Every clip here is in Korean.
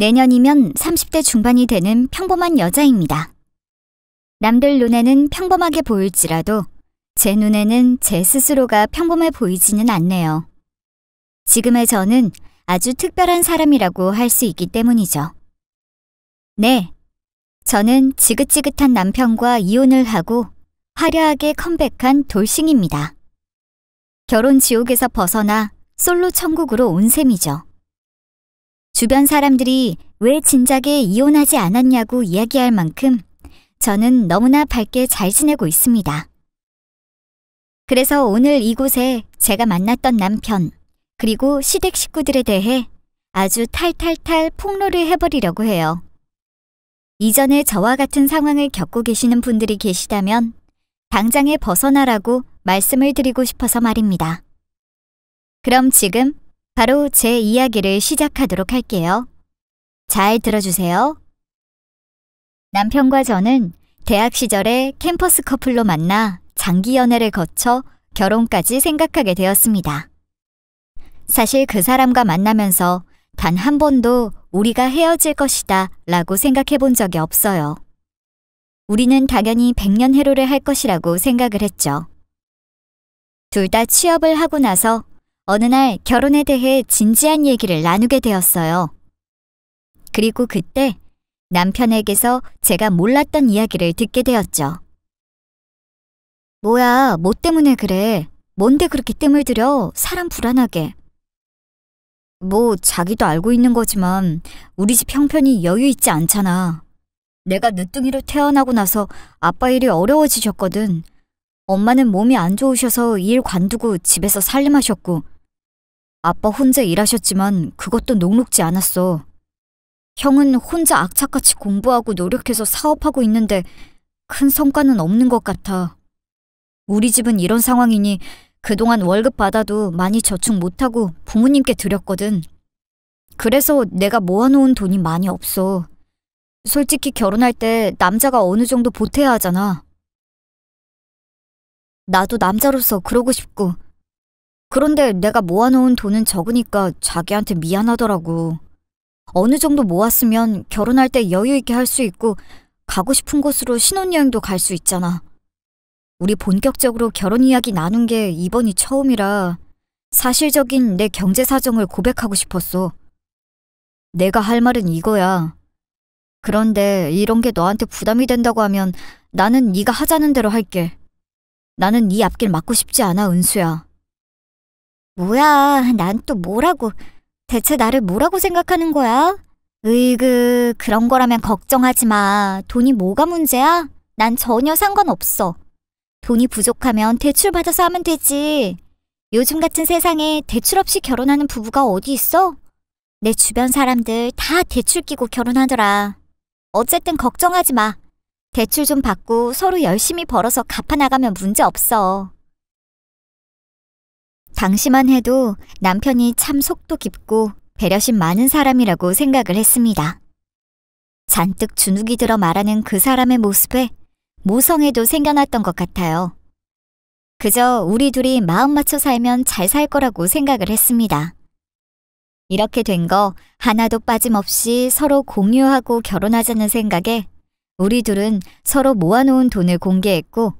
내년이면 30대 중반이 되는 평범한 여자입니다. 남들 눈에는 평범하게 보일지라도 제 눈에는 제 스스로가 평범해 보이지는 않네요. 지금의 저는 아주 특별한 사람이라고 할 수 있기 때문이죠. 네, 저는 지긋지긋한 남편과 이혼을 하고 화려하게 컴백한 돌싱입니다. 결혼 지옥에서 벗어나 솔로 천국으로 온 셈이죠. 주변 사람들이 왜 진작에 이혼하지 않았냐고 이야기할 만큼 저는 너무나 밝게 잘 지내고 있습니다. 그래서 오늘 이곳에 제가 만났던 남편, 그리고 시댁 식구들에 대해 아주 탈탈탈 폭로를 해버리려고 해요. 이전에 저와 같은 상황을 겪고 계시는 분들이 계시다면 당장에 벗어나라고 말씀을 드리고 싶어서 말입니다. 그럼 지금 바로 제 이야기를 시작하도록 할게요. 잘 들어주세요. 남편과 저는 대학 시절에 캠퍼스 커플로 만나 장기 연애를 거쳐 결혼까지 생각하게 되었습니다. 사실 그 사람과 만나면서 단 한 번도 우리가 헤어질 것이다 라고 생각해 본 적이 없어요. 우리는 당연히 백년해로를 할 것이라고 생각을 했죠. 둘 다 취업을 하고 나서 어느 날 결혼에 대해 진지한 얘기를 나누게 되었어요. 그리고 그때 남편에게서 제가 몰랐던 이야기를 듣게 되었죠. 뭐야, 뭐 때문에 그래? 뭔데 그렇게 뜸을 들여? 사람 불안하게. 뭐 자기도 알고 있는 거지만 우리 집 형편이 여유 있지 않잖아. 내가 늦둥이로 태어나고 나서 아빠 일이 어려워지셨거든. 엄마는 몸이 안 좋으셔서 일 관두고 집에서 살림하셨고 아빠 혼자 일하셨지만 그것도 녹록지 않았어. 형은 혼자 악착같이 공부하고 노력해서 사업하고 있는데 큰 성과는 없는 것 같아. 우리 집은 이런 상황이니 그동안 월급 받아도 많이 저축 못하고 부모님께 드렸거든. 그래서 내가 모아놓은 돈이 많이 없어. 솔직히 결혼할 때 남자가 어느 정도 보태야 하잖아. 나도 남자로서 그러고 싶고. 그런데 내가 모아놓은 돈은 적으니까 자기한테 미안하더라고. 어느 정도 모았으면 결혼할 때 여유 있게 할 수 있고 가고 싶은 곳으로 신혼여행도 갈 수 있잖아. 우리 본격적으로 결혼 이야기 나눈 게 이번이 처음이라 사실적인 내 경제 사정을 고백하고 싶었어. 내가 할 말은 이거야. 그런데 이런 게 너한테 부담이 된다고 하면 나는 네가 하자는 대로 할게. 나는 네 앞길 막고 싶지 않아, 은수야. 뭐야, 난 또 뭐라고. 대체 나를 뭐라고 생각하는 거야? 으이그, 그런 거라면 걱정하지 마. 돈이 뭐가 문제야? 난 전혀 상관없어. 돈이 부족하면 대출 받아서 하면 되지. 요즘 같은 세상에 대출 없이 결혼하는 부부가 어디 있어? 내 주변 사람들 다 대출 끼고 결혼하더라. 어쨌든 걱정하지 마. 대출 좀 받고 서로 열심히 벌어서 갚아나가면 문제 없어. 당시만 해도 남편이 참 속도 깊고 배려심 많은 사람이라고 생각을 했습니다. 잔뜩 주눅이 들어 말하는 그 사람의 모습에 모성애도 생겨났던 것 같아요. 그저 우리 둘이 마음 맞춰 살면 잘 살 거라고 생각을 했습니다. 이렇게 된 거 하나도 빠짐없이 서로 공유하고 결혼하자는 생각에 우리 둘은 서로 모아놓은 돈을 공개했고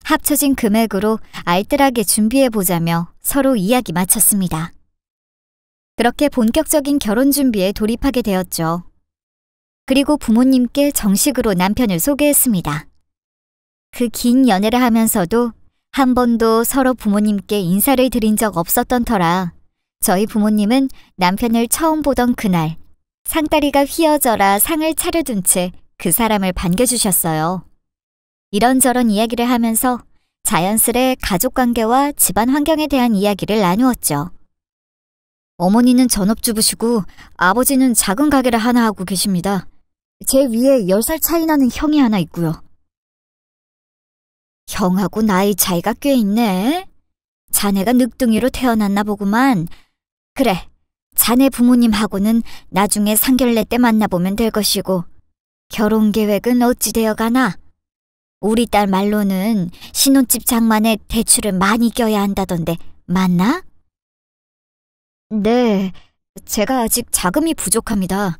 합쳐진 금액으로 알뜰하게 준비해보자며 서로 이야기 마쳤습니다. 그렇게 본격적인 결혼 준비에 돌입하게 되었죠. 그리고 부모님께 정식으로 남편을 소개했습니다. 그 긴 연애를 하면서도 한 번도 서로 부모님께 인사를 드린 적 없었던 터라 저희 부모님은 남편을 처음 보던 그날 상다리가 휘어져라 상을 차려둔 채 그 사람을 반겨주셨어요. 이런저런 이야기를 하면서 자연스레 가족관계와 집안 환경에 대한 이야기를 나누었죠. 어머니는 전업주부시고 아버지는 작은 가게를 하나 하고 계십니다. 제 위에 10살 차이 나는 형이 하나 있고요. 형하고 나이 차이가 꽤 있네. 자네가 늑둥이로 태어났나 보구만. 그래, 자네 부모님하고는 나중에 상견례 때 만나보면 될 것이고 결혼 계획은 어찌 되어가나? 우리 딸 말로는 신혼집 장만에 대출을 많이 껴야 한다던데 맞나? 네, 제가 아직 자금이 부족합니다.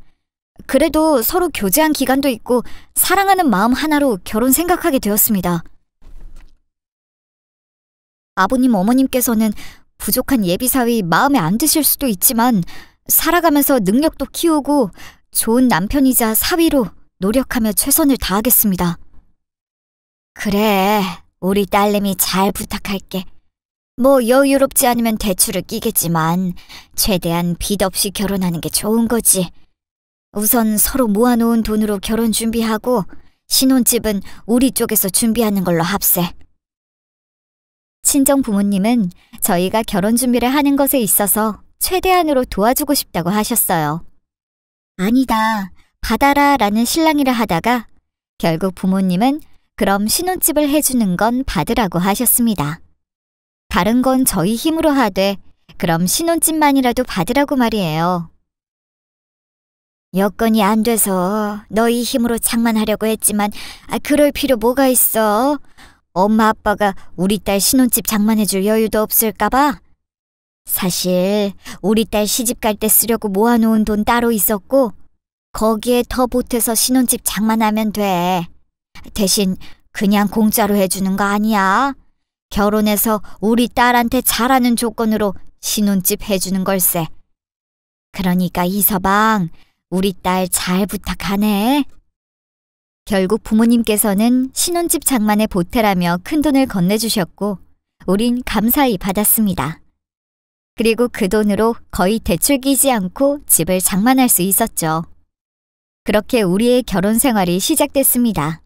그래도 서로 교제한 기간도 있고 사랑하는 마음 하나로 결혼 생각하게 되었습니다. 아버님, 어머님께서는 부족한 예비사위 마음에 안 드실 수도 있지만 살아가면서 능력도 키우고 좋은 남편이자 사위로 노력하며 최선을 다하겠습니다. 그래, 우리 딸내미 잘 부탁할게. 뭐 여유롭지 않으면 대출을 끼겠지만 최대한 빚 없이 결혼하는 게 좋은 거지. 우선 서로 모아놓은 돈으로 결혼 준비하고 신혼집은 우리 쪽에서 준비하는 걸로 합세. 친정 부모님은 저희가 결혼 준비를 하는 것에 있어서 최대한으로 도와주고 싶다고 하셨어요. 아니다, 받아라 라는 실랑이를 하다가 결국 부모님은 그럼 신혼집을 해주는 건 받으라고 하셨습니다. 다른 건 저희 힘으로 하되 그럼 신혼집만이라도 받으라고 말이에요. 여건이 안 돼서 너희 힘으로 장만하려고 했지만 그럴 필요 뭐가 있어? 엄마 아빠가 우리 딸 신혼집 장만해줄 여유도 없을까봐? 사실 우리 딸 시집 갈 때 쓰려고 모아놓은 돈 따로 있었고 거기에 더 보태서 신혼집 장만하면 돼. 대신 그냥 공짜로 해주는 거 아니야. 결혼해서 우리 딸한테 잘하는 조건으로 신혼집 해주는 걸세. 그러니까 이서방, 우리 딸 잘 부탁하네. 결국 부모님께서는 신혼집 장만에 보태라며 큰돈을 건네주셨고 우린 감사히 받았습니다. 그리고 그 돈으로 거의 대출 끼지 않고 집을 장만할 수 있었죠. 그렇게 우리의 결혼 생활이 시작됐습니다.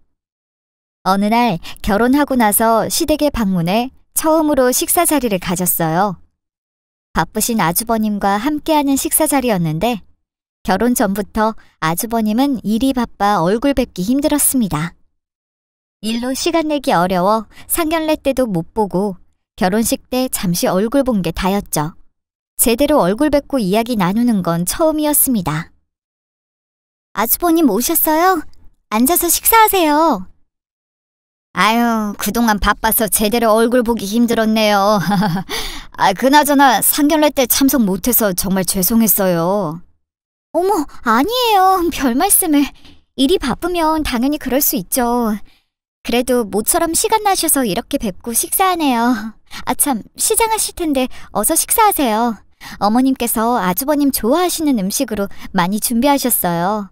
어느 날 결혼하고 나서 시댁에 방문해 처음으로 식사 자리를 가졌어요. 바쁘신 아주버님과 함께하는 식사 자리였는데 결혼 전부터 아주버님은 일이 바빠 얼굴 뵙기 힘들었습니다. 일로 시간 내기 어려워 상견례 때도 못 보고 결혼식 때 잠시 얼굴 본 게 다였죠. 제대로 얼굴 뵙고 이야기 나누는 건 처음이었습니다. 아주버님 오셨어요? 앉아서 식사하세요. 아유, 그동안 바빠서 제대로 얼굴 보기 힘들었네요. 그나저나 상견례 때 참석 못해서 정말 죄송했어요. 어머, 아니에요. 별 말씀을. 일이 바쁘면 당연히 그럴 수 있죠. 그래도 모처럼 시간 나셔서 이렇게 뵙고 식사하네요. 참, 시장하실 텐데 어서 식사하세요. 어머님께서 아주버님 좋아하시는 음식으로 많이 준비하셨어요.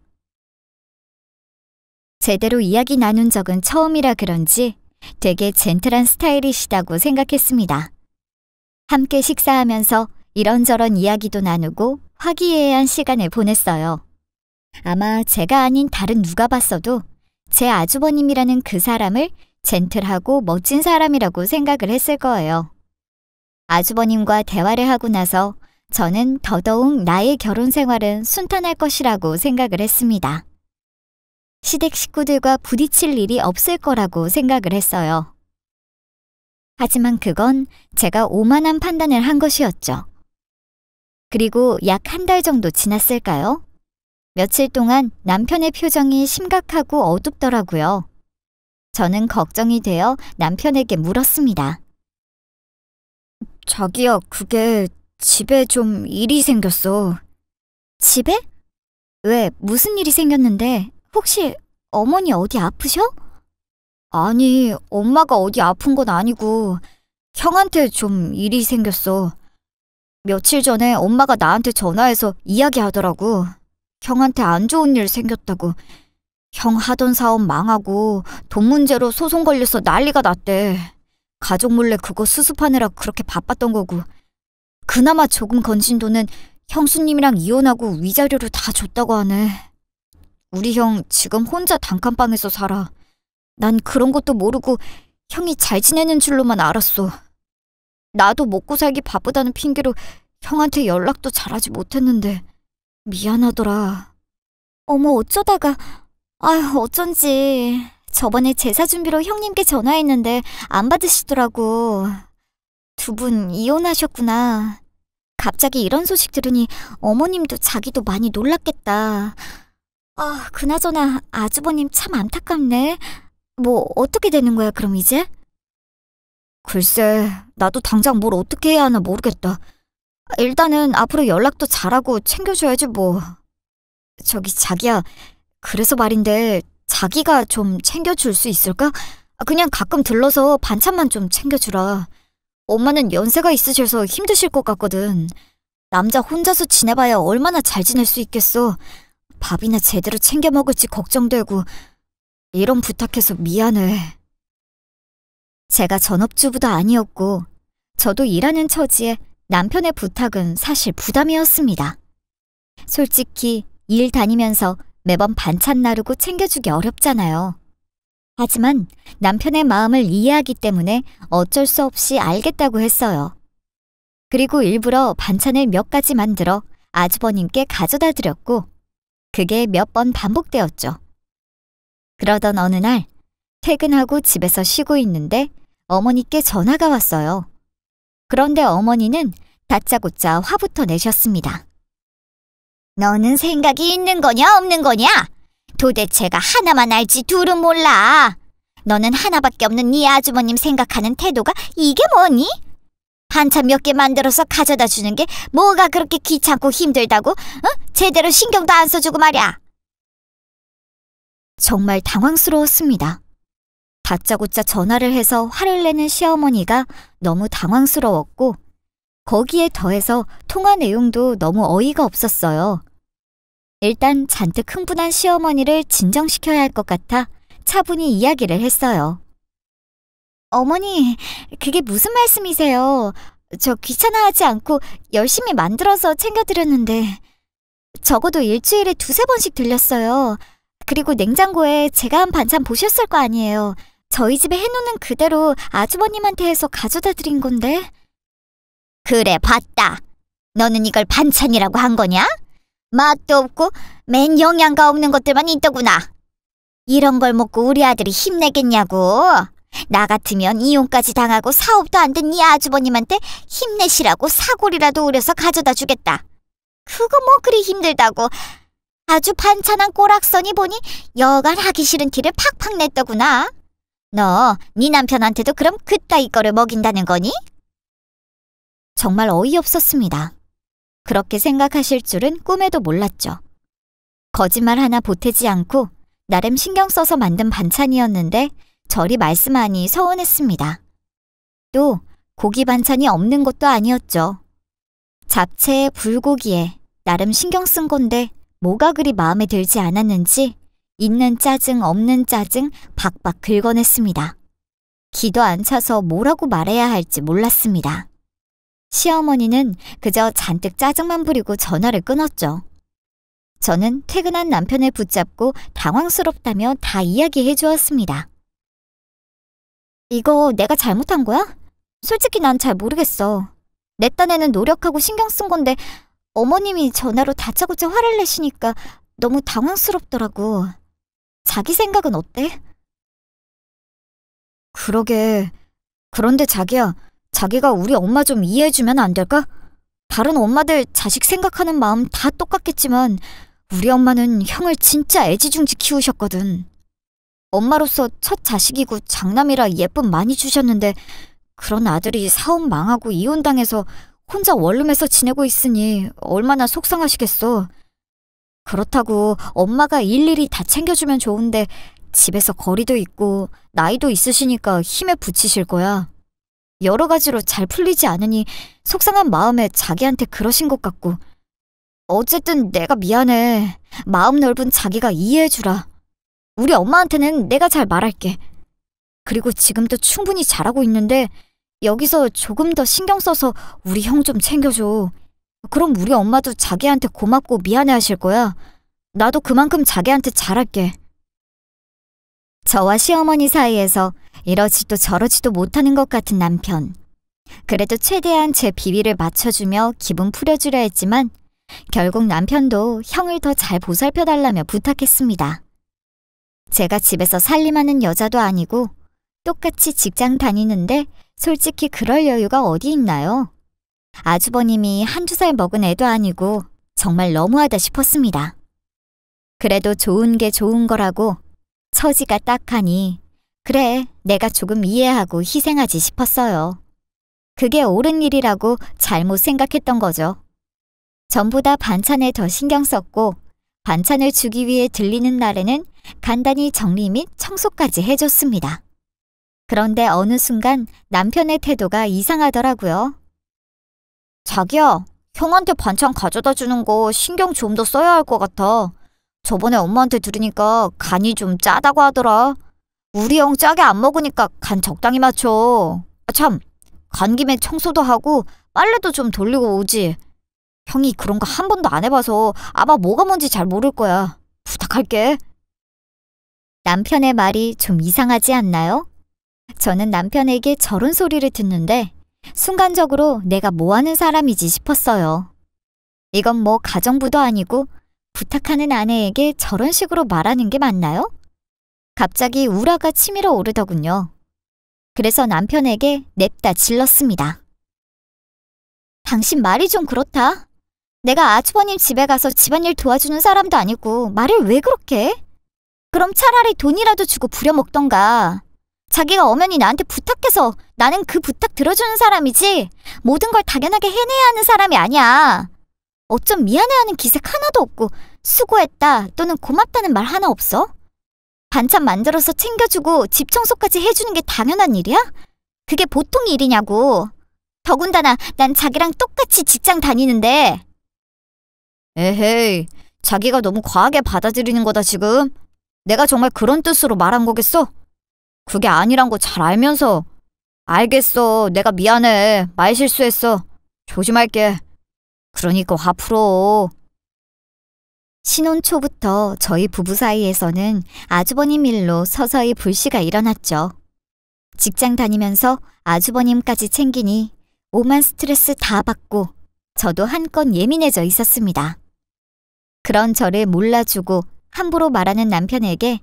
제대로 이야기 나눈 적은 처음이라 그런지 되게 젠틀한 스타일이시다고 생각했습니다. 함께 식사하면서 이런저런 이야기도 나누고 화기애애한 시간을 보냈어요. 아마 제가 아닌 다른 누가 봤어도 제 아주버님이라는 그 사람을 젠틀하고 멋진 사람이라고 생각을 했을 거예요. 아주버님과 대화를 하고 나서 저는 더더욱 나의 결혼 생활은 순탄할 것이라고 생각을 했습니다. 시댁 식구들과 부딪힐 일이 없을 거라고 생각을 했어요. 하지만 그건 제가 오만한 판단을 한 것이었죠. 그리고 약 한 달 정도 지났을까요? 며칠 동안 남편의 표정이 심각하고 어둡더라고요. 저는 걱정이 되어 남편에게 물었습니다. 자기야, 그게 집에 좀 일이 생겼어. 집에? 왜, 무슨 일이 생겼는데? 혹시 어머니 어디 아프셔? 아니, 엄마가 어디 아픈 건 아니고 형한테 좀 일이 생겼어. 며칠 전에 엄마가 나한테 전화해서 이야기하더라고. 형한테 안 좋은 일 생겼다고. 형 하던 사업 망하고 돈 문제로 소송 걸려서 난리가 났대. 가족 몰래 그거 수습하느라 그렇게 바빴던 거고. 그나마 조금 건진 돈은 형수님이랑 이혼하고 위자료로 다 줬다고 하네. 우리 형 지금 혼자 단칸방에서 살아. 난 그런 것도 모르고 형이 잘 지내는 줄로만 알았어. 나도 먹고 살기 바쁘다는 핑계로 형한테 연락도 잘하지 못했는데 미안하더라. 어머, 어쩌다가. 아휴, 어쩐지. 저번에 제사 준비로 형님께 전화했는데 안 받으시더라고. 두 분 이혼하셨구나. 갑자기 이런 소식 들으니 어머님도 자기도 많이 놀랐겠다. 그나저나 아주버님 참 안타깝네. 뭐 어떻게 되는 거야 그럼 이제? 글쎄, 나도 당장 뭘 어떻게 해야 하나 모르겠다. 일단은 앞으로 연락도 잘하고 챙겨줘야지 뭐. 자기야, 그래서 말인데 자기가 좀 챙겨줄 수 있을까? 그냥 가끔 들러서 반찬만 좀 챙겨주라. 엄마는 연세가 있으셔서 힘드실 것 같거든. 남자 혼자서 지내봐야 얼마나 잘 지낼 수 있겠어. 밥이나 제대로 챙겨 먹을지 걱정되고. 이런 부탁해서 미안해. 제가 전업주부도 아니었고 저도 일하는 처지에 남편의 부탁은 사실 부담이었습니다. 솔직히 일 다니면서 매번 반찬 나르고 챙겨주기 어렵잖아요. 하지만 남편의 마음을 이해하기 때문에 어쩔 수 없이 알겠다고 했어요. 그리고 일부러 반찬을 몇 가지 만들어 아주버님께 가져다 드렸고 그게 몇 번 반복되었죠. 그러던 어느 날 퇴근하고 집에서 쉬고 있는데 어머니께 전화가 왔어요. 그런데 어머니는 다짜고짜 화부터 내셨습니다. 너는 생각이 있는 거냐 없는 거냐? 도대체가 하나만 알지 둘은 몰라. 너는 하나밖에 없는 네 아주버님 생각하는 태도가 이게 뭐니? 반찬 몇 개 만들어서 가져다 주는 게 뭐가 그렇게 귀찮고 힘들다고? 제대로 신경도 안 써주고 말이야. 정말 당황스러웠습니다. 다짜고짜 전화를 해서 화를 내는 시어머니가 너무 당황스러웠고 거기에 더해서 통화 내용도 너무 어이가 없었어요. 일단 잔뜩 흥분한 시어머니를 진정시켜야 할 것 같아 차분히 이야기를 했어요. 어머니, 그게 무슨 말씀이세요? 저 귀찮아하지 않고 열심히 만들어서 챙겨드렸는데 적어도 일주일에 2~3번씩 들렸어요. 그리고 냉장고에 제가 한 반찬 보셨을 거 아니에요. 저희 집에 해놓는 그대로 아주버님한테 해서 가져다 드린 건데. 그래, 봤다. 너는 이걸 반찬이라고 한 거냐? 맛도 없고 맨 영양가 없는 것들만 있더구나. 이런 걸 먹고 우리 아들이 힘내겠냐고. 나 같으면 이혼까지 당하고 사업도 안 된 네 아주버님한테 힘내시라고 사골이라도 우려서 가져다 주겠다. 그거 뭐 그리 힘들다고. 아주 반찬한 꼬락서니 보니 여간 하기 싫은 티를 팍팍 냈더구나. 너, 네 남편한테도 그럼 그따위 거를 먹인다는 거니? 정말 어이없었습니다. 그렇게 생각하실 줄은 꿈에도 몰랐죠. 거짓말 하나 보태지 않고 나름 신경 써서 만든 반찬이었는데 저리 말씀하니 서운했습니다. 또 고기 반찬이 없는 것도 아니었죠. 잡채에 불고기에 나름 신경 쓴 건데 뭐가 그리 마음에 들지 않았는지 있는 짜증 없는 짜증 박박 긁어냈습니다. 기도 안 차서 뭐라고 말해야 할지 몰랐습니다. 시어머니는 그저 잔뜩 짜증만 부리고 전화를 끊었죠. 저는 퇴근한 남편을 붙잡고 당황스럽다며 다 이야기해 주었습니다. 이거 내가 잘못한 거야? 솔직히 난 잘 모르겠어. 내 딴에는 노력하고 신경 쓴 건데 어머님이 전화로 다짜고짜 화를 내시니까 너무 당황스럽더라고. 자기 생각은 어때? 그러게. 그런데 자기야, 자기가 우리 엄마 좀 이해해주면 안 될까? 다른 엄마들 자식 생각하는 마음 다 똑같겠지만 우리 엄마는 형을 진짜 애지중지 키우셨거든. 엄마로서 첫 자식이고 장남이라 예쁨 많이 주셨는데 그런 아들이 사업 망하고 이혼당해서 혼자 원룸에서 지내고 있으니 얼마나 속상하시겠어. 그렇다고 엄마가 일일이 다 챙겨주면 좋은데 집에서 거리도 있고 나이도 있으시니까 힘에 부치실 거야. 여러 가지로 잘 풀리지 않으니 속상한 마음에 자기한테 그러신 것 같고. 어쨌든 내가 미안해. 마음 넓은 자기가 이해해주라. 우리 엄마한테는 내가 잘 말할게. 그리고 지금도 충분히 잘하고 있는데 여기서 조금 더 신경 써서 우리 형 좀 챙겨줘. 그럼 우리 엄마도 자기한테 고맙고 미안해 하실 거야. 나도 그만큼 자기한테 잘할게. 저와 시어머니 사이에서 이러지도 저러지도 못하는 것 같은 남편. 그래도 최대한 제 비위를 맞춰주며 기분 풀어주려 했지만 결국 남편도 형을 더 잘 보살펴달라며 부탁했습니다. 제가 집에서 살림하는 여자도 아니고 똑같이 직장 다니는데 솔직히 그럴 여유가 어디 있나요? 아주버님이 한두 살 먹은 애도 아니고 정말 너무하다 싶었습니다. 그래도 좋은 게 좋은 거라고 처지가 딱하니 그래 내가 조금 이해하고 희생하지 싶었어요. 그게 옳은 일이라고 잘못 생각했던 거죠. 전부 다 반찬에 더 신경 썼고 반찬을 주기 위해 들리는 날에는 간단히 정리 및 청소까지 해줬습니다. 그런데 어느 순간 남편의 태도가 이상하더라고요. 자기야, 형한테 반찬 가져다 주는 거 신경 좀 더 써야 할 것 같아. 저번에 엄마한테 들으니까 간이 좀 짜다고 하더라. 우리 형 짜게 안 먹으니까 간 적당히 맞춰. 참, 간 김에 청소도 하고 빨래도 좀 돌리고 오지. 형이 그런 거 한 번도 안 해봐서 아마 뭐가 뭔지 잘 모를 거야. 부탁할게. 남편의 말이 좀 이상하지 않나요? 저는 남편에게 저런 소리를 듣는데 순간적으로 내가 뭐 하는 사람이지 싶었어요. 이건 뭐 가정부도 아니고 부탁하는 아내에게 저런 식으로 말하는 게 맞나요? 갑자기 우라가 치밀어 오르더군요. 그래서 남편에게 냅다 질렀습니다. 당신 말이 좀 그렇다. 내가 아주버님 집에 가서 집안일 도와주는 사람도 아니고 말을 왜 그렇게 해? 그럼 차라리 돈이라도 주고 부려먹던가. 자기가 엄연히 나한테 부탁해서 나는 그 부탁 들어주는 사람이지 모든 걸 당연하게 해내야 하는 사람이 아니야. 어쩜 미안해하는 기색 하나도 없고 수고했다 또는 고맙다는 말 하나 없어? 반찬 만들어서 챙겨주고 집 청소까지 해주는 게 당연한 일이야? 그게 보통 일이냐고. 더군다나 난 자기랑 똑같이 직장 다니는데. 에헤이, 자기가 너무 과하게 받아들이는 거다 지금. 내가 정말 그런 뜻으로 말한 거겠어? 그게 아니란 거 잘 알면서. 알겠어, 내가 미안해. 말 실수했어. 조심할게. 그러니까 화 풀어. 신혼 초부터 저희 부부 사이에서는 아주버님 일로 서서히 불씨가 일어났죠. 직장 다니면서 아주버님까지 챙기니 오만 스트레스 다 받고 저도 한껏 예민해져 있었습니다. 그런 저를 몰라주고 함부로 말하는 남편에게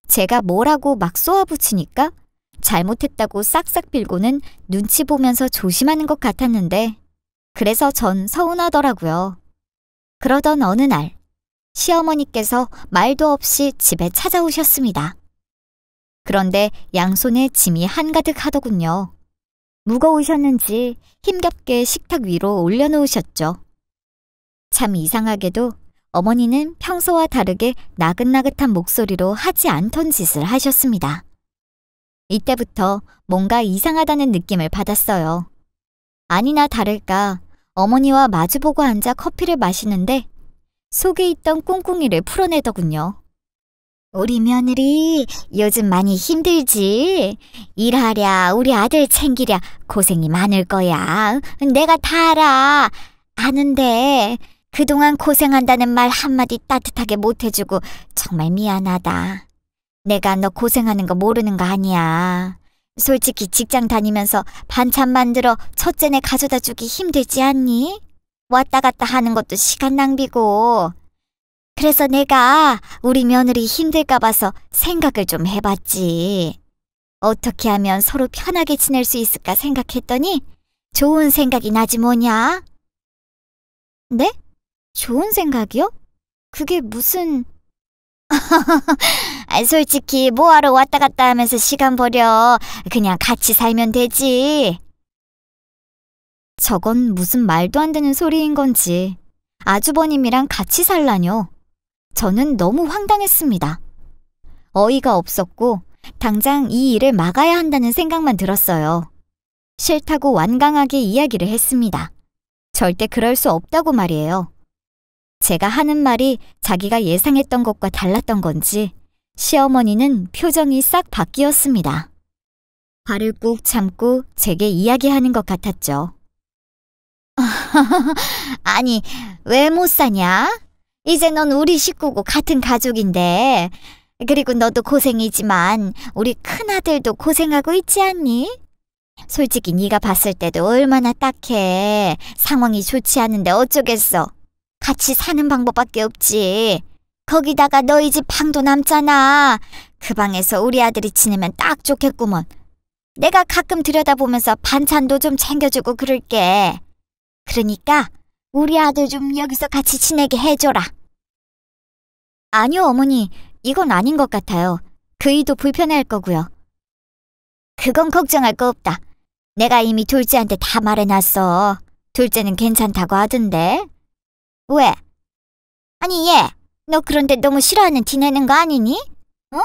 제가 뭐라고 막 쏘아붙이니까 잘못했다고 싹싹 빌고는 눈치 보면서 조심하는 것 같았는데 그래서 전 서운하더라고요. 그러던 어느 날 시어머니께서 말도 없이 집에 찾아오셨습니다. 그런데 양손에 짐이 한가득 하더군요. 무거우셨는지 힘겹게 식탁 위로 올려놓으셨죠. 참 이상하게도 어머니는 평소와 다르게 나긋나긋한 목소리로 하지 않던 짓을 하셨습니다. 이때부터 뭔가 이상하다는 느낌을 받았어요. 아니나 다를까 어머니와 마주보고 앉아 커피를 마시는데 속에 있던 꿍꿍이를 풀어내더군요. 우리 며느리 요즘 많이 힘들지? 일하랴 우리 아들 챙기랴 고생이 많을 거야. 내가 다 알아. 아는데 그동안 고생한다는 말 한마디 따뜻하게 못해주고 정말 미안하다. 내가 너 고생하는 거 모르는 거 아니야. 솔직히 직장 다니면서 반찬 만들어 첫째네 가져다 주기 힘들지 않니? 왔다 갔다 하는 것도 시간 낭비고. 그래서 내가 우리 며느리 힘들까 봐서 생각을 좀 해봤지. 어떻게 하면 서로 편하게 지낼 수 있을까 생각했더니 좋은 생각이 나지 뭐냐? 네? 좋은 생각이요? 그게 무슨... 솔직히 뭐하러 왔다 갔다 하면서 시간 버려. 그냥 같이 살면 되지. 저건 무슨 말도 안 되는 소리인 건지 아주버님이랑 같이 살라뇨. 저는 너무 황당했습니다. 어이가 없었고 당장 이 일을 막아야 한다는 생각만 들었어요. 싫다고 완강하게 이야기를 했습니다. 절대 그럴 수 없다고 말이에요. 제가 하는 말이 자기가 예상했던 것과 달랐던 건지 시어머니는 표정이 싹 바뀌었습니다. 화를 꾹 참고 제게 이야기하는 것 같았죠. 아니, 왜 못 사냐? 이제 넌 우리 식구고 같은 가족인데. 그리고 너도 고생이지만 우리 큰아들도 고생하고 있지 않니? 솔직히 네가 봤을 때도 얼마나 딱해. 상황이 좋지 않은데 어쩌겠어. 같이 사는 방법밖에 없지. 거기다가 너희 집 방도 남잖아. 그 방에서 우리 아들이 지내면 딱 좋겠구먼. 내가 가끔 들여다보면서 반찬도 좀 챙겨주고 그럴게. 그러니까 우리 아들 좀 여기서 같이 지내게 해줘라. 아니요, 어머니. 이건 아닌 것 같아요. 그이도 불편해할 거고요. 그건 걱정할 거 없다. 내가 이미 둘째한테 다 말해놨어. 둘째는 괜찮다고 하던데. 왜? 아니 얘 너 그런데 너무 싫어하는 티 내는 거 아니니? 어?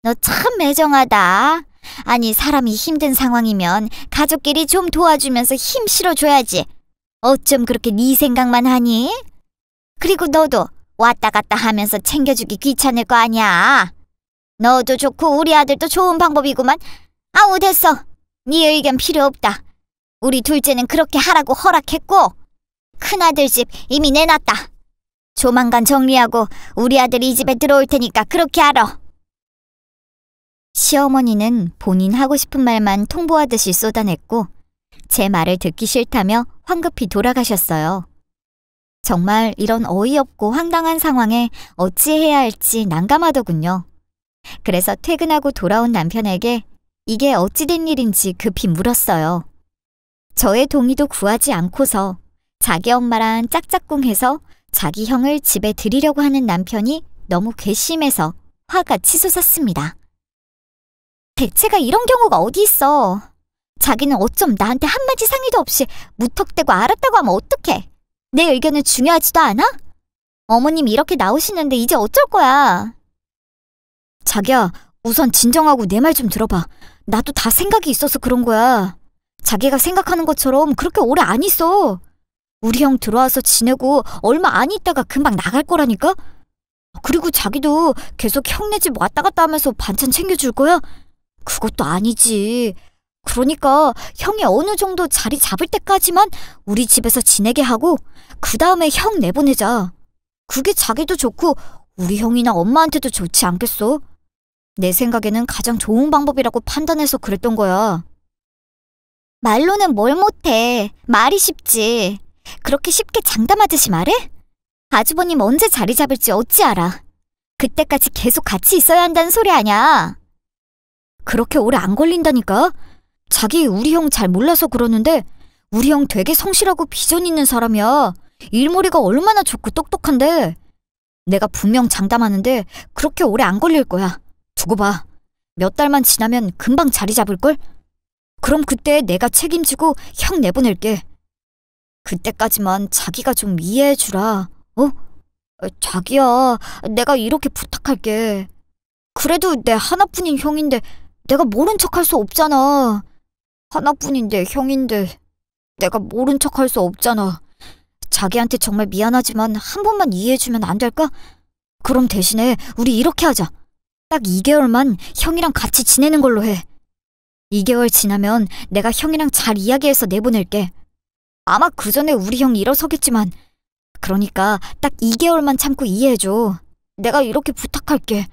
너 참 매정하다. 아니, 사람이 힘든 상황이면 가족끼리 좀 도와주면서 힘 실어줘야지. 어쩜 그렇게 네 생각만 하니? 그리고 너도 왔다 갔다 하면서 챙겨주기 귀찮을 거 아니야. 너도 좋고 우리 아들도 좋은 방법이구만. 아우, 됐어. 네 의견 필요 없다. 우리 둘째는 그렇게 하라고 허락했고 큰아들 집 이미 내놨다. 조만간 정리하고 우리 아들이 이 집에 들어올 테니까 그렇게 하러. 시어머니는 본인 하고 싶은 말만 통보하듯이 쏟아냈고 제 말을 듣기 싫다며 황급히 돌아가셨어요. 정말 이런 어이없고 황당한 상황에 어찌해야 할지 난감하더군요. 그래서 퇴근하고 돌아온 남편에게 이게 어찌된 일인지 급히 물었어요. 저의 동의도 구하지 않고서 자기 엄마랑 짝짝꿍해서 자기 형을 집에 들이려고 하는 남편이 너무 괘씸해서 화가 치솟았습니다. 대체가 이런 경우가 어디 있어. 자기는 어쩜 나한테 한마디 상의도 없이 무턱대고 알았다고 하면 어떡해. 내 의견은 중요하지도 않아? 어머님 이렇게 나오시는데 이제 어쩔 거야. 자기야, 우선 진정하고 내 말 좀 들어봐. 나도 다 생각이 있어서 그런 거야. 자기가 생각하는 것처럼 그렇게 오래 안 있어. 우리 형 들어와서 지내고 얼마 안 있다가 금방 나갈 거라니까? 그리고 자기도 계속 형네 집 왔다 갔다 하면서 반찬 챙겨줄 거야? 그것도 아니지. 그러니까 형이 어느 정도 자리 잡을 때까지만 우리 집에서 지내게 하고 그 다음에 형 내보내자. 그게 자기도 좋고 우리 형이나 엄마한테도 좋지 않겠어? 내 생각에는 가장 좋은 방법이라고 판단해서 그랬던 거야. 말로는 뭘 못해. 말이 쉽지. 그렇게 쉽게 장담하듯이 말해? 아주버님 언제 자리 잡을지 어찌 알아. 그때까지 계속 같이 있어야 한다는 소리 아냐. 그렇게 오래 안 걸린다니까? 자기 우리 형 잘 몰라서 그러는데 우리 형 되게 성실하고 비전 있는 사람이야. 일머리가 얼마나 좋고 똑똑한데. 내가 분명 장담하는데 그렇게 오래 안 걸릴 거야. 두고 봐. 몇 달만 지나면 금방 자리 잡을걸? 그럼 그때 내가 책임지고 형 내보낼게. 그때까지만 자기가 좀 이해해주라. 어? 자기야, 내가 이렇게 부탁할게. 그래도 내 하나뿐인 형인데 내가 모른 척할 수 없잖아. 하나뿐인데 형인데 내가 모른 척할 수 없잖아. 자기한테 정말 미안하지만 한 번만 이해해주면 안 될까? 그럼 대신에 우리 이렇게 하자. 딱 2개월만 형이랑 같이 지내는 걸로 해. 2개월 지나면 내가 형이랑 잘 이야기해서 내보낼게. 아마 그 전에 우리 형 일어서겠지만 그러니까 딱 2개월만 참고 이해해줘. 내가 이렇게 부탁할게.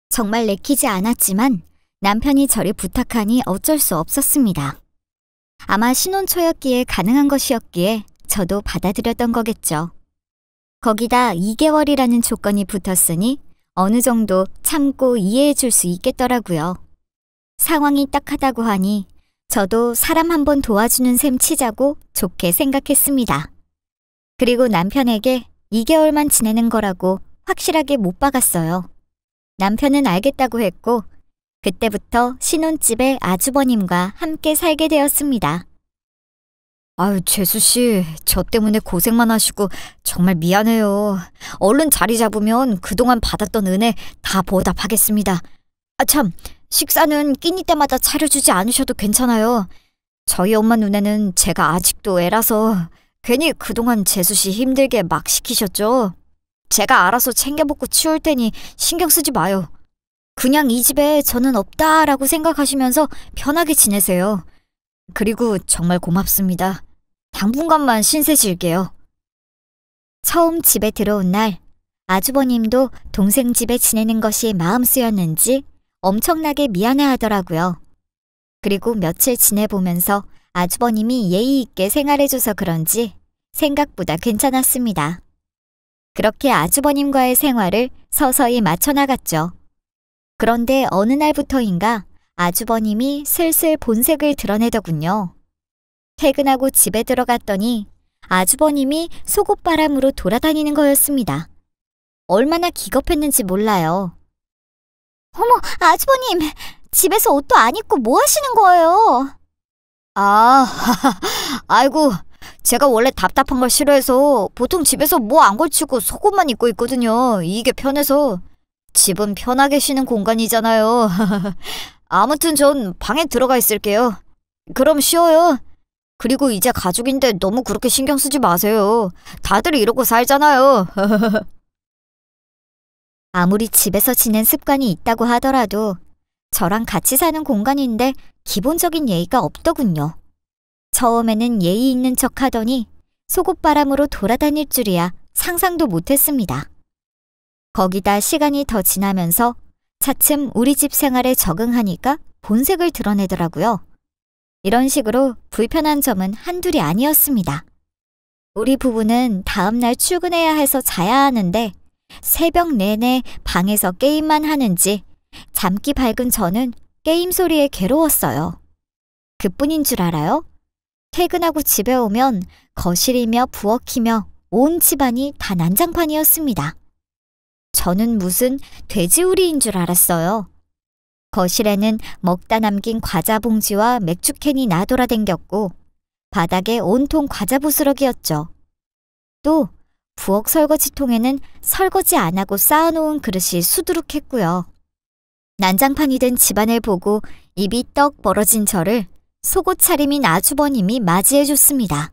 정말 내키지 않았지만 남편이 저를 부탁하니 어쩔 수 없었습니다. 아마 신혼 초였기에 가능한 것이었기에 저도 받아들였던 거겠죠. 거기다 2개월이라는 조건이 붙었으니 어느 정도 참고 이해해 줄 수 있겠더라고요. 상황이 딱하다고 하니 저도 사람 한번 도와주는 셈 치자고 좋게 생각했습니다. 그리고 남편에게 2개월만 지내는 거라고 확실하게 못 박았어요. 남편은 알겠다고 했고 그때부터 신혼집에 아주버님과 함께 살게 되었습니다. 아유, 재수씨, 저 때문에 고생만 하시고 정말 미안해요. 얼른 자리 잡으면 그동안 받았던 은혜 다 보답하겠습니다. 아 참, 식사는 끼니 때마다 차려주지 않으셔도 괜찮아요. 저희 엄마 눈에는 제가 아직도 애라서 괜히 그동안 재수씨 힘들게 막 시키셨죠. 제가 알아서 챙겨 먹고 치울 테니 신경 쓰지 마요. 그냥 이 집에 저는 없다라고 생각하시면서 편하게 지내세요. 그리고 정말 고맙습니다. 당분간만 신세 질게요. 처음 집에 들어온 날 아주버님도 동생 집에 지내는 것이 마음 쓰였는지 엄청나게 미안해하더라고요. 그리고 며칠 지내보면서 아주버님이 예의 있게 생활해줘서 그런지 생각보다 괜찮았습니다. 그렇게 아주버님과의 생활을 서서히 맞춰나갔죠. 그런데 어느 날부터인가 아주버님이 슬슬 본색을 드러내더군요. 퇴근하고 집에 들어갔더니 아주버님이 속옷바람으로 돌아다니는 거였습니다. 얼마나 기겁했는지 몰라요. 어머, 아주버님! 집에서 옷도 안 입고 뭐 하시는 거예요? 아, 아이고, 제가 원래 답답한 걸 싫어해서 보통 집에서 뭐 안 걸치고 속옷만 입고 있거든요. 이게 편해서. 집은 편하게 쉬는 공간이잖아요. 아무튼 전 방에 들어가 있을게요. 그럼 쉬어요. 그리고 이제 가족인데 너무 그렇게 신경 쓰지 마세요. 다들 이러고 살잖아요. 아무리 집에서 지낸 습관이 있다고 하더라도 저랑 같이 사는 공간인데 기본적인 예의가 없더군요. 처음에는 예의 있는 척 하더니 속옷바람으로 돌아다닐 줄이야 상상도 못했습니다. 거기다 시간이 더 지나면서 차츰 우리 집 생활에 적응하니까 본색을 드러내더라고요. 이런 식으로 불편한 점은 한둘이 아니었습니다. 우리 부부는 다음날 출근해야 해서 자야 하는데 새벽 내내 방에서 게임만 하는지 잠기 밝은 저는 게임 소리에 괴로웠어요. 그뿐인 줄 알아요? 퇴근하고 집에 오면 거실이며 부엌이며 온 집안이 다 난장판이었습니다. 저는 무슨 돼지우리인 줄 알았어요. 거실에는 먹다 남긴 과자 봉지와 맥주캔이 나돌아댕겼고 바닥에 온통 과자 부스러기였죠. 또 부엌 설거지통에는 설거지 안 하고 쌓아놓은 그릇이 수두룩했고요. 난장판이 된 집안을 보고 입이 떡 벌어진 저를 속옷 차림인 아주버님이 맞이해줬습니다.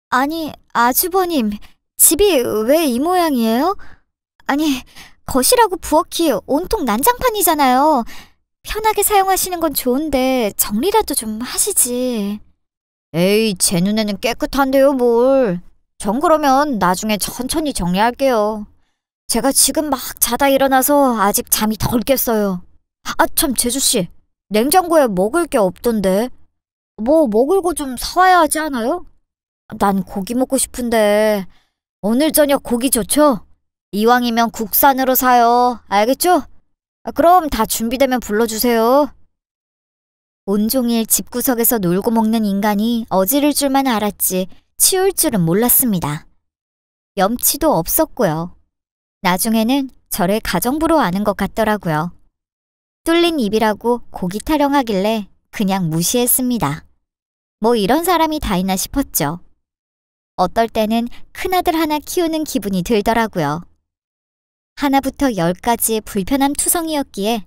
아니, 아주버님, 집이 왜 이 모양이에요? 아니, 거실하고 부엌이 온통 난장판이잖아요. 편하게 사용하시는 건 좋은데 정리라도 좀 하시지. 에이, 제 눈에는 깨끗한데요, 뭘. 전 그러면 나중에 천천히 정리할게요. 제가 지금 막 자다 일어나서 아직 잠이 덜 깼어요. 아, 참, 재주씨. 냉장고에 먹을 게 없던데. 뭐 먹을 거 좀 사와야 하지 않아요? 난 고기 먹고 싶은데. 오늘 저녁 고기 좋죠? 이왕이면 국산으로 사요. 알겠죠? 그럼 다 준비되면 불러주세요. 온종일 집구석에서 놀고 먹는 인간이 어지를 줄만 알았지 치울 줄은 몰랐습니다. 염치도 없었고요. 나중에는 저를 가정부로 아는 것 같더라고요. 뚫린 입이라고 고기 타령하길래 그냥 무시했습니다. 뭐 이런 사람이 다 있나 싶었죠. 어떨 때는 큰아들 하나 키우는 기분이 들더라고요. 하나부터 10까지의 불편함 투성이었기에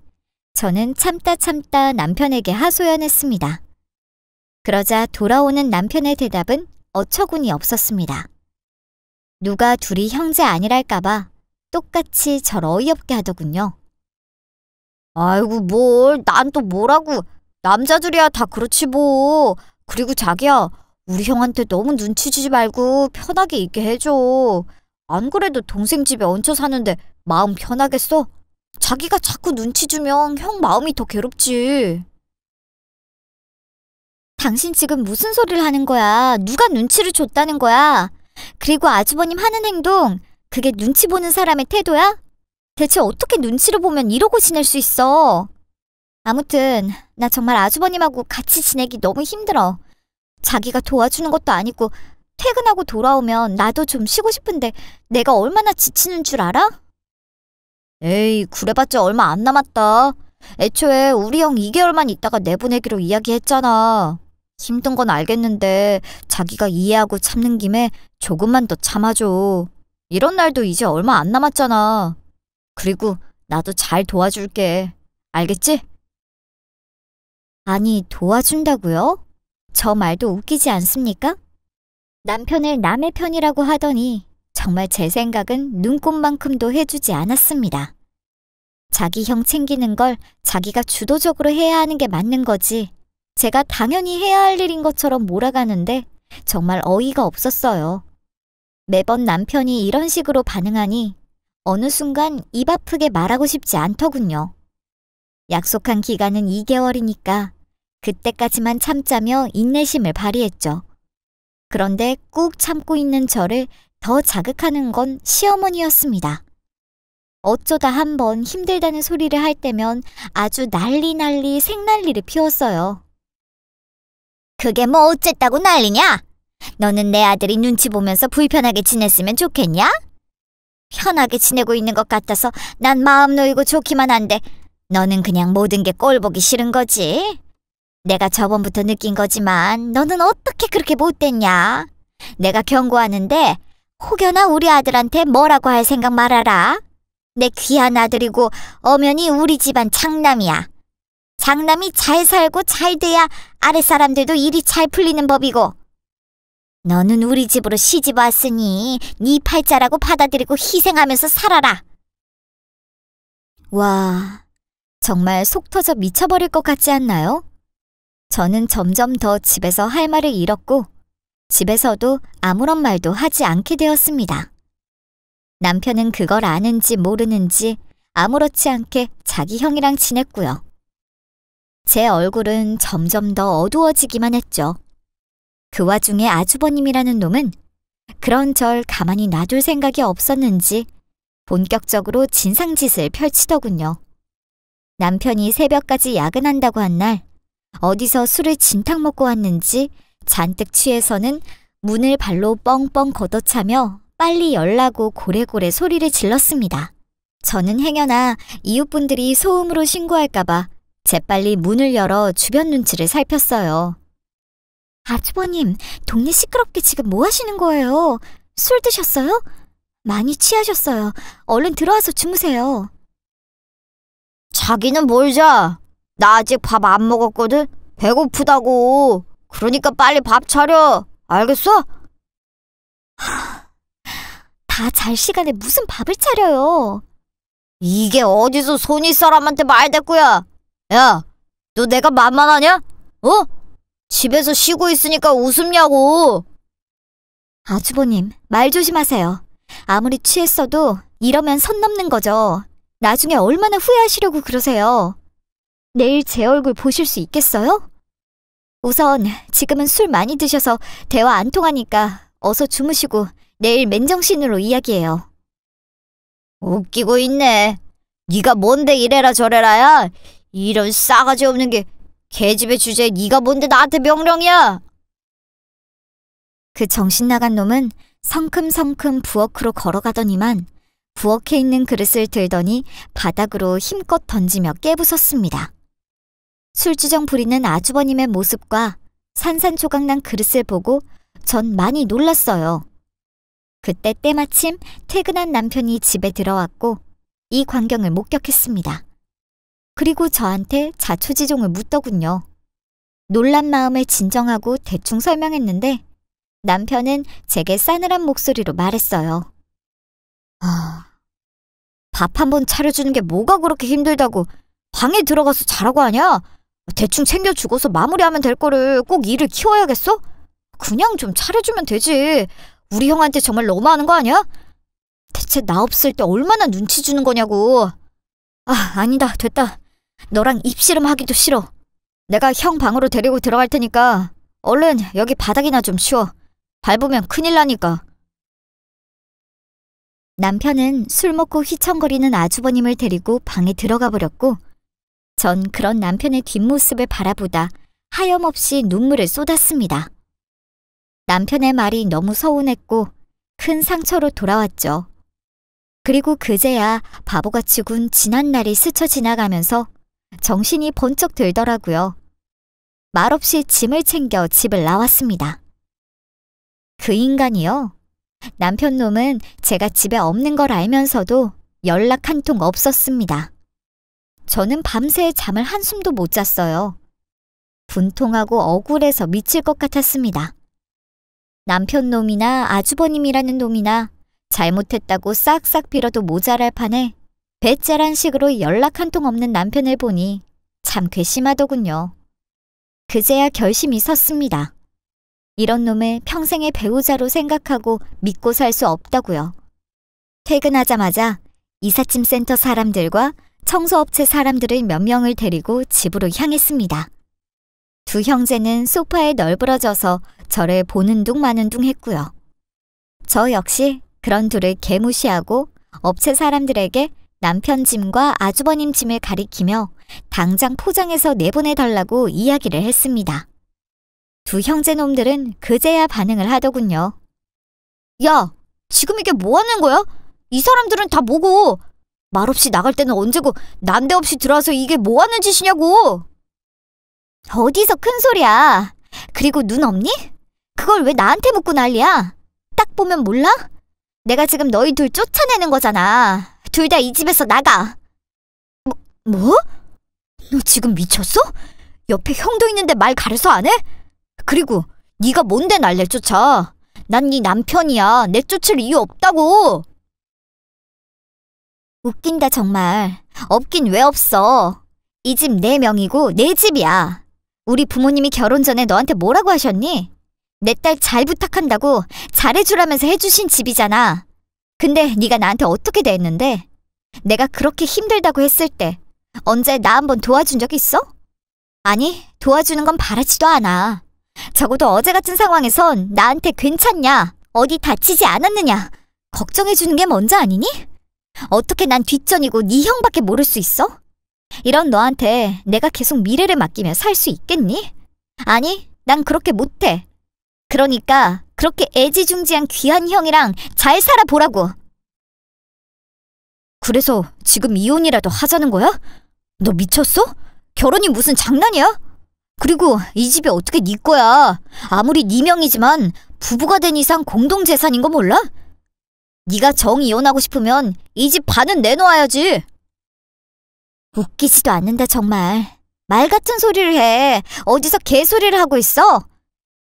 저는 참다 남편에게 하소연했습니다. 그러자 돌아오는 남편의 대답은 어처구니 없었습니다. 누가 둘이 형제 아니랄까봐 똑같이 절 어이없게 하더군요. 아이고 뭘, 난 또 뭐라고. 남자들이야 다 그렇지 뭐. 그리고 자기야, 우리 형한테 너무 눈치 주지 말고 편하게 있게 해줘. 안 그래도 동생 집에 얹혀 사는데 마음 편하겠어? 자기가 자꾸 눈치 주면 형 마음이 더 괴롭지. 당신 지금 무슨 소리를 하는 거야? 누가 눈치를 줬다는 거야? 그리고 아주버님 하는 행동, 그게 눈치 보는 사람의 태도야? 대체 어떻게 눈치를 보면 이러고 지낼 수 있어? 아무튼 나 정말 아주버님하고 같이 지내기 너무 힘들어. 자기가 도와주는 것도 아니고 퇴근하고 돌아오면 나도 좀 쉬고 싶은데 내가 얼마나 지치는 줄 알아? 에이, 그래봤자 얼마 안 남았다. 애초에 우리 형 2개월만 있다가 내보내기로 이야기했잖아. 힘든 건 알겠는데 자기가 이해하고 참는 김에 조금만 더 참아줘. 이런 날도 이제 얼마 안 남았잖아. 그리고 나도 잘 도와줄게. 알겠지? 아니, 도와준다고요? 저 말도 웃기지 않습니까? 남편을 남의 편이라고 하더니 정말 제 생각은 눈꼽만큼도 해주지 않았습니다. 자기 형 챙기는 걸 자기가 주도적으로 해야 하는 게 맞는 거지. 제가 당연히 해야 할 일인 것처럼 몰아가는데 정말 어이가 없었어요. 매번 남편이 이런 식으로 반응하니 어느 순간 입 아프게 말하고 싶지 않더군요. 약속한 기간은 2개월이니까 그때까지만 참자며 인내심을 발휘했죠. 그런데 꾹 참고 있는 저를 더 자극하는 건 시어머니였습니다. 어쩌다 한번 힘들다는 소리를 할 때면 아주 난리 생난리를 피웠어요. 그게 뭐 어쨌다고 난리냐? 너는 내 아들이 눈치 보면서 불편하게 지냈으면 좋겠냐? 편하게 지내고 있는 것 같아서 난 마음 놓이고 좋기만 한데 너는 그냥 모든 게 꼴보기 싫은 거지. 내가 저번부터 느낀 거지만 너는 어떻게 그렇게 못됐냐? 내가 경고하는데 혹여나 우리 아들한테 뭐라고 할 생각 말아라. 내 귀한 아들이고 엄연히 우리 집안 장남이야. 장남이 잘 살고 잘 돼야 아랫사람들도 일이 잘 풀리는 법이고, 너는 우리 집으로 시집 왔으니 네 팔자라고 받아들이고 희생하면서 살아라. 와, 정말 속 터져 미쳐버릴 것 같지 않나요? 저는 점점 더 집에서 할 말을 잃었고 집에서도 아무런 말도 하지 않게 되었습니다. 남편은 그걸 아는지 모르는지 아무렇지 않게 자기 형이랑 지냈고요. 제 얼굴은 점점 더 어두워지기만 했죠. 그 와중에 아주버님이라는 놈은 그런 절 가만히 놔둘 생각이 없었는지 본격적으로 진상짓을 펼치더군요. 남편이 새벽까지 야근한다고 한 날 어디서 술을 진탕 먹고 왔는지 잔뜩 취해서는 문을 발로 뻥뻥 걷어차며 빨리 열라고 고래고래 소리를 질렀습니다. 저는 행여나 이웃분들이 소음으로 신고할까봐 재빨리 문을 열어 주변 눈치를 살폈어요. 아주버님, 동네 시끄럽게 지금 뭐 하시는 거예요? 술 드셨어요? 많이 취하셨어요. 얼른 들어와서 주무세요. 자기는 뭘 자? 나 아직 밥 안 먹었거든? 배고프다고. 그러니까 빨리 밥 차려. 알겠어? 다 잘 시간에 무슨 밥을 차려요. 이게 어디서 손윗 사람한테 말대꾸야. 야, 너 내가 만만하냐? 어? 집에서 쉬고 있으니까 웃음냐고. 아주버님, 말 조심하세요. 아무리 취했어도 이러면 선 넘는 거죠. 나중에 얼마나 후회하시려고 그러세요. 내일 제 얼굴 보실 수 있겠어요? 우선 지금은 술 많이 드셔서 대화 안 통하니까 어서 주무시고 내일 맨정신으로 이야기해요. 웃기고 있네. 네가 뭔데 이래라 저래라야. 이런 싸가지 없는 게 계집애 주제에 네가 뭔데 나한테 명령이야. 그 정신 나간 놈은 성큼성큼 부엌으로 걸어가더니만 부엌에 있는 그릇을 들더니 바닥으로 힘껏 던지며 깨부쉈습니다. 술주정 부리는 아주버님의 모습과 산산조각난 그릇을 보고 전 많이 놀랐어요. 그때 때마침 퇴근한 남편이 집에 들어왔고 이 광경을 목격했습니다. 그리고 저한테 자초지종을 묻더군요. 놀란 마음을 진정하고 대충 설명했는데 남편은 제게 싸늘한 목소리로 말했어요. 밥 한 번 차려주는 게 뭐가 그렇게 힘들다고 방에 들어가서 자라고 하냐? 대충 챙겨주고서 마무리하면 될 거를 꼭 일을 키워야겠어? 그냥 좀 차려주면 되지. 우리 형한테 정말 너무하는 거 아니야? 대체 나 없을 때 얼마나 눈치 주는 거냐고. 아니다. 됐다. 너랑 입씨름 하기도 싫어. 내가 형 방으로 데리고 들어갈 테니까 얼른 여기 바닥이나 좀 치워. 밟으면 큰일 나니까. 남편은 술 먹고 휘청거리는 아주버님을 데리고 방에 들어가 버렸고 전 그런 남편의 뒷모습을 바라보다 하염없이 눈물을 쏟았습니다. 남편의 말이 너무 서운했고 큰 상처로 돌아왔죠. 그리고 그제야 바보같이 군 지난 날이 스쳐 지나가면서 정신이 번쩍 들더라고요. 말없이 짐을 챙겨 집을 나왔습니다. 그 인간이요. 남편 놈은 제가 집에 없는 걸 알면서도 연락 한 통 없었습니다. 저는 밤새 잠을 한숨도 못 잤어요. 분통하고 억울해서 미칠 것 같았습니다. 남편 놈이나 아주버님이라는 놈이나 잘못했다고 싹싹 빌어도 모자랄 판에 배째란 식으로 연락 한 통 없는 남편을 보니 참 괘씸하더군요. 그제야 결심이 섰습니다. 이런 놈을 평생의 배우자로 생각하고 믿고 살 수 없다고요. 퇴근하자마자 이삿짐 센터 사람들과 청소업체 사람들을 몇 명을 데리고 집으로 향했습니다. 두 형제는 소파에 널브러져서 저를 보는 둥 마는 둥 했고요. 저 역시 그런 둘을 개무시하고 업체 사람들에게 남편 짐과 아주버님 짐을 가리키며 당장 포장해서 내보내달라고 이야기를 했습니다. 두 형제놈들은 그제야 반응을 하더군요. 야, 지금 이게 뭐 하는 거야? 이 사람들은 다 뭐고? 말없이 나갈 때는 언제고 난데없이 들어와서 이게 뭐 하는 짓이냐고! 어디서 큰 소리야. 그리고 눈 없니? 그걸 왜 나한테 묻고 난리야? 딱 보면 몰라? 내가 지금 너희 둘 쫓아내는 거잖아. 둘 다 이 집에서 나가. 뭐? 너 지금 미쳤어? 옆에 형도 있는데 말 가려서 안 해? 그리고 네가 뭔데 날 내쫓아? 난 네 남편이야. 내쫓을 이유 없다고. 웃긴다 정말. 없긴 왜 없어. 이 집 내 명이고 내 집이야. 우리 부모님이 결혼 전에 너한테 뭐라고 하셨니? 내 딸 잘 부탁한다고 잘해주라면서 해주신 집이잖아. 근데 네가 나한테 어떻게 대했는데? 내가 그렇게 힘들다고 했을 때 언제 나 한번 도와준 적 있어? 아니, 도와주는 건 바라지도 않아. 적어도 어제 같은 상황에선 나한테 괜찮냐? 어디 다치지 않았느냐? 걱정해주는 게 먼저 아니니? 어떻게 난 뒷전이고 네 형밖에 모를 수 있어? 이런 너한테 내가 계속 미래를 맡기며 살 수 있겠니? 아니, 난 그렇게 못해. 그러니까 그렇게 애지중지한 귀한 형이랑 잘 살아보라고. 그래서 지금 이혼이라도 하자는 거야? 너 미쳤어? 결혼이 무슨 장난이야? 그리고 이 집이 어떻게 네 거야? 아무리 네 명이지만 부부가 된 이상 공동재산인 거 몰라? 네가 정 이혼하고 싶으면 이 집 반은 내놓아야지. 웃기지도 않는다 정말. 말 같은 소리를 해. 어디서 개소리를 하고 있어?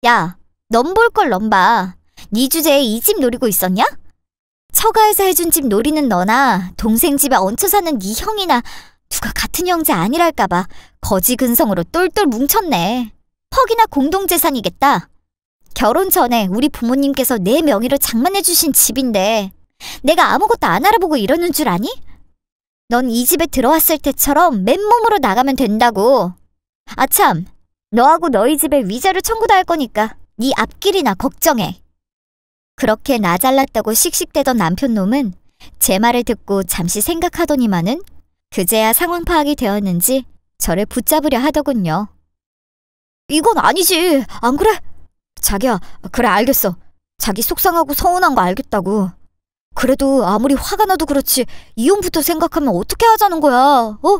야, 넌 볼 걸 넌 봐. 네 주제에 이 집 노리고 있었냐? 처가에서 해준 집 노리는 너나 동생 집에 얹혀 사는 네 형이나 누가 같은 형제 아니랄까봐 거지 근성으로 똘똘 뭉쳤네. 퍽이나 공동재산이겠다. 결혼 전에 우리 부모님께서 내 명의로 장만해주신 집인데 내가 아무것도 안 알아보고 이러는 줄 아니? 넌 이 집에 들어왔을 때처럼 맨몸으로 나가면 된다고. 아참, 너하고 너희 집에 위자료 청구도 할 거니까 네 앞길이나 걱정해. 그렇게 나 잘났다고 씩씩대던 남편 놈은 제 말을 듣고 잠시 생각하더니만은 그제야 상황 파악이 되었는지 저를 붙잡으려 하더군요. 이건 아니지, 안 그래? 자기야, 그래 알겠어. 자기 속상하고 서운한 거 알겠다고. 그래도 아무리 화가 나도 그렇지 이혼부터 생각하면 어떻게 하자는 거야, 어?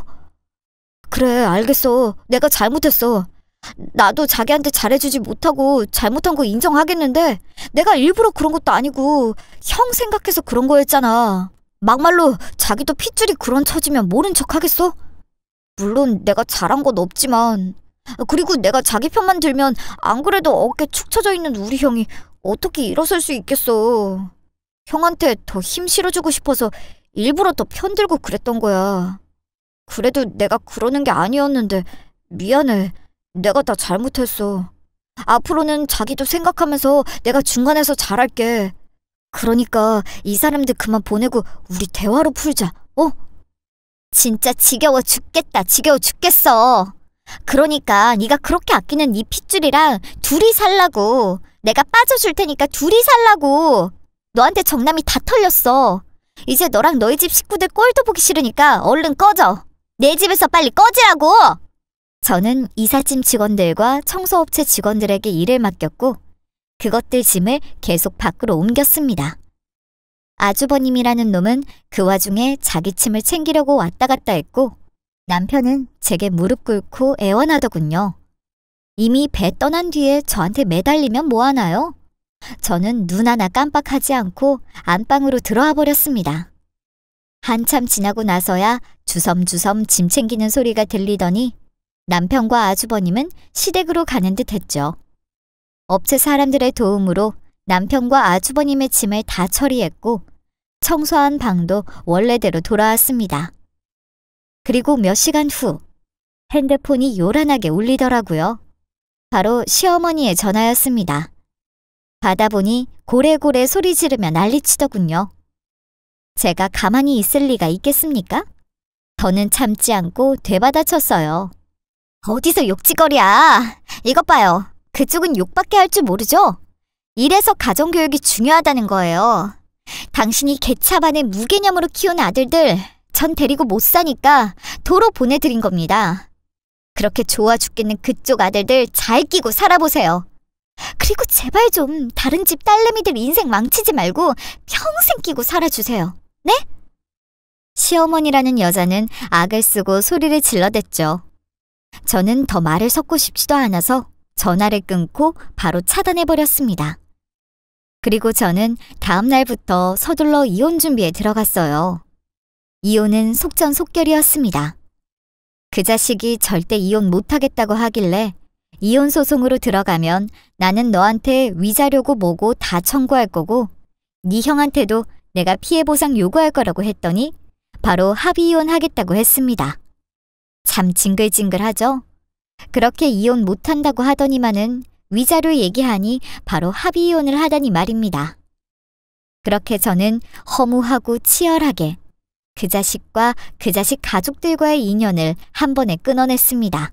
그래, 알겠어. 내가 잘못했어. 나도 자기한테 잘해주지 못하고 잘못한 거 인정하겠는데 내가 일부러 그런 것도 아니고 형 생각해서 그런 거였잖아. 막말로 자기도 핏줄이 그런 처지면 모른 척 하겠어? 물론 내가 잘한 건 없지만, 그리고 내가 자기 편만 들면 안 그래도 어깨 축 처져 있는 우리 형이 어떻게 일어설 수 있겠어. 형한테 더 힘 실어주고 싶어서 일부러 더 편들고 그랬던 거야. 그래도 내가 그러는 게 아니었는데 미안해. 내가 다 잘못했어. 앞으로는 자기도 생각하면서 내가 중간에서 잘할게. 그러니까 이 사람들 그만 보내고 우리 대화로 풀자, 어? 진짜 지겨워 죽겠다. 지겨워 죽겠어. 그러니까 네가 그렇게 아끼는 네 핏줄이랑 둘이 살라고. 내가 빠져줄 테니까 둘이 살라고. 너한테 정남이 다 털렸어. 이제 너랑 너희 집 식구들 꼴도 보기 싫으니까 얼른 꺼져. 내 집에서 빨리 꺼지라고. 저는 이삿짐 직원들과 청소업체 직원들에게 일을 맡겼고 그것들 짐을 계속 밖으로 옮겼습니다. 아주버님이라는 놈은 그 와중에 자기 짐을 챙기려고 왔다 갔다 했고 남편은 제게 무릎 꿇고 애원하더군요. 이미 배 떠난 뒤에 저한테 매달리면 뭐하나요? 저는 눈 하나 깜빡하지 않고 안방으로 들어와 버렸습니다. 한참 지나고 나서야 주섬주섬 짐 챙기는 소리가 들리더니 남편과 아주버님은 시댁으로 가는 듯 했죠. 업체 사람들의 도움으로 남편과 아주버님의 짐을 다 처리했고 청소한 방도 원래대로 돌아왔습니다. 그리고 몇 시간 후 핸드폰이 요란하게 울리더라고요. 바로 시어머니의 전화였습니다. 받아보니 고래고래 소리 지르며 난리치더군요. 제가 가만히 있을 리가 있겠습니까? 더는 참지 않고 되받아쳤어요. 어디서 욕짓거리야. 이것 봐요. 그쪽은 욕밖에 할 줄 모르죠? 이래서 가정교육이 중요하다는 거예요. 당신이 개차반에 무개념으로 키운 아들들 전 데리고 못 사니까 도로 보내드린 겁니다. 그렇게 좋아 죽겠는 그쪽 아들들 잘 끼고 살아보세요. 그리고 제발 좀 다른 집 딸내미들 인생 망치지 말고 평생 끼고 살아주세요. 네? 시어머니라는 여자는 악을 쓰고 소리를 질러댔죠. 저는 더 말을 섞고 싶지도 않아서 전화를 끊고 바로 차단해버렸습니다. 그리고 저는 다음 날부터 서둘러 이혼 준비에 들어갔어요. 이혼은 속전속결이었습니다. 그 자식이 절대 이혼 못하겠다고 하길래 이혼 소송으로 들어가면 나는 너한테 위자료고 뭐고 다 청구할 거고 네 형한테도 내가 피해 보상 요구할 거라고 했더니 바로 합의 이혼하겠다고 했습니다. 참 징글징글하죠? 그렇게 이혼 못한다고 하더니만은 위자료 얘기하니 바로 합의 이혼을 하다니 말입니다. 그렇게 저는 허무하고 치열하게 그 자식과 그 자식 가족들과의 인연을 한 번에 끊어냈습니다.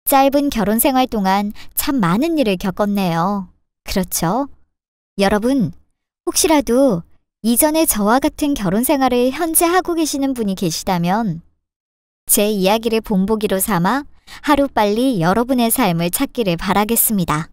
짧은 결혼 생활 동안 참 많은 일을 겪었네요. 그렇죠? 여러분, 혹시라도 이전에 저와 같은 결혼 생활을 현재 하고 계시는 분이 계시다면 제 이야기를 본보기로 삼아 하루빨리 여러분의 삶을 찾기를 바라겠습니다.